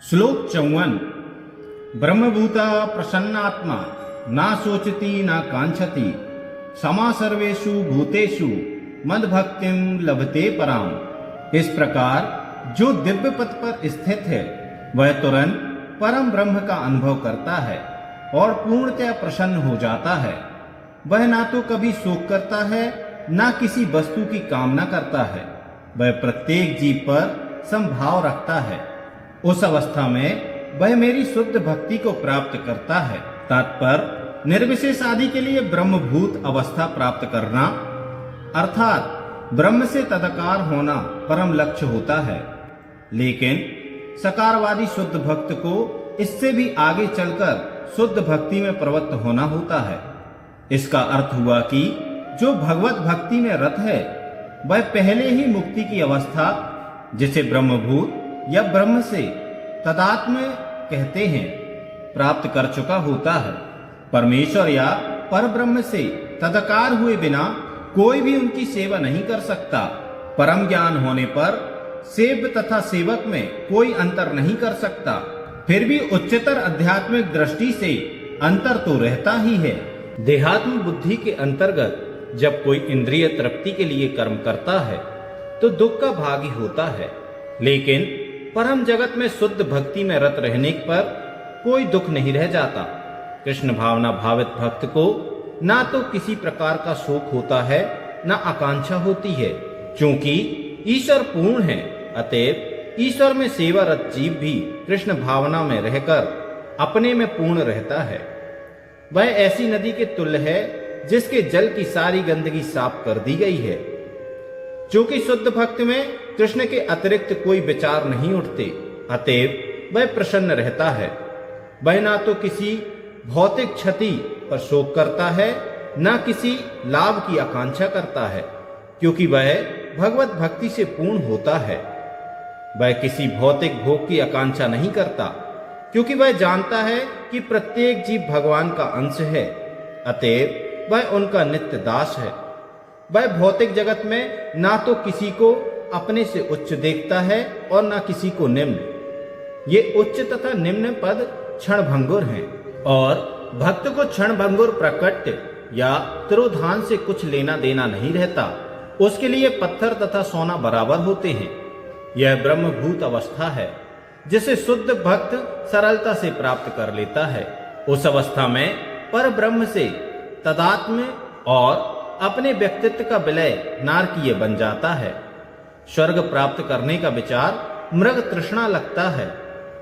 श्लोक 54। ब्रह्मभूता प्रसन्नात्मा ना सोचती ना कांक्षति समा सर्वेषु भूतेषु मद भक्तिम लभते पराम। इस प्रकार जो दिव्य पद पर स्थित है वह तुरंत परम ब्रह्म का अनुभव करता है और पूर्णतया प्रसन्न हो जाता है। वह ना तो कभी शोक करता है ना किसी वस्तु की कामना करता है। वह प्रत्येक जीव पर समभाव रखता है। उस अवस्था में वह मेरी शुद्ध भक्ति को प्राप्त करता है। तात्पर्य निर्विशेष आदि के लिए ब्रह्मभूत अवस्था प्राप्त करना अर्थात ब्रह्म से तदाकार होना परम लक्ष्य होता है। लेकिन सकारवादी शुद्ध भक्त को इससे भी आगे चलकर शुद्ध भक्ति में प्रवृत्त होना होता है। इसका अर्थ हुआ कि जो भगवत भक्ति में रत है वह पहले ही मुक्ति की अवस्था, जिसे ब्रह्मभूत या ब्रह्म से तदात्म कहते हैं, प्राप्त कर चुका होता है। परमेश्वर या परब्रह्म से तदाकार हुए बिना कोई भी उनकी सेवा नहीं कर सकता। परम ज्ञान होने पर सेव्य तथा सेवक में कोई अंतर नहीं कर सकता। फिर भी उच्चतर आध्यात्मिक दृष्टि से अंतर तो रहता ही है। देहात्म बुद्धि के अंतर्गत जब कोई इंद्रिय तृप्ति के लिए कर्म करता है तो दुख का भागी होता है। लेकिन परम जगत में शुद्ध भक्ति में रत रहने पर कोई दुख नहीं रह जाता। कृष्ण भावना भावित भक्त को ना तो किसी प्रकार का शोक होता है ना आकांक्षा होती है। क्योंकि ईश्वर पूर्ण है, अतएव ईश्वर में सेवारत जीव भी कृष्ण भावना में रहकर अपने में पूर्ण रहता है। वह ऐसी नदी के तुल्य है जिसके जल की सारी गंदगी साफ कर दी गई है। क्योंकि शुद्ध भक्त में कृष्ण के अतिरिक्त कोई विचार नहीं उठते, अतएव वह प्रसन्न रहता है। वह ना तो किसी भौतिक क्षति पर शोक करता है ना किसी लाभ की आकांक्षा करता है, क्योंकि वह भगवत भक्ति से पूर्ण होता है। वह किसी भौतिक भोग की आकांक्षा नहीं करता, क्योंकि वह जानता है कि प्रत्येक जीव भगवान का अंश है, अतएव वह उनका नित्य दास है। वह भौतिक जगत में ना तो किसी को अपने से उच्च देखता है और ना किसी को निम्न। ये उच्च तथा निम्न पद क्षणभंगुर हैं और भक्त को क्षणभंगुर प्रकट या तिरोधान से कुछ लेना देना नहीं रहता। उसके लिए पत्थर तथा सोना बराबर होते हैं। यह ब्रह्मभूत अवस्था है जिसे शुद्ध भक्त सरलता से प्राप्त कर लेता है। उस अवस्था में पर ब्रह्म से तदात्म और अपने व्यक्तित्व का विलय नारकीय बन जाता है। स्वर्ग प्राप्त करने का विचार मृग तृष्णा लगता है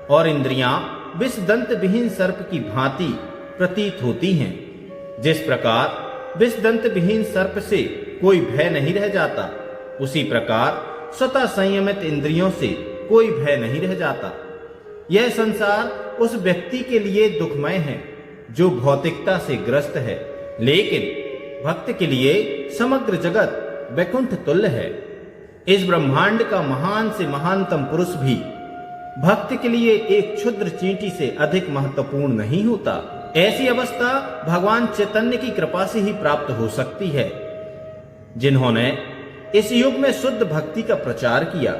और इंद्रियां विष दंत विहीन सर्प की भांति प्रतीत होती हैं। जिस प्रकार विष दंत विहीन सर्प से कोई भय नहीं रह जाता, उसी प्रकार स्वतः संयमित इंद्रियों से कोई भय नहीं रह जाता। यह संसार उस व्यक्ति के लिए दुखमय है जो भौतिकता से ग्रस्त है, लेकिन भक्त के लिए समग्र जगत वैकुंठ तुल्य है। इस ब्रह्मांड का महान से महानतम पुरुष भी भक्त के लिए एक क्षुद्र चींटी से अधिक महत्वपूर्ण नहीं होता। ऐसी अवस्था भगवान चैतन्य की कृपा से ही प्राप्त हो सकती है, जिन्होंने इस युग में शुद्ध भक्ति का प्रचार किया।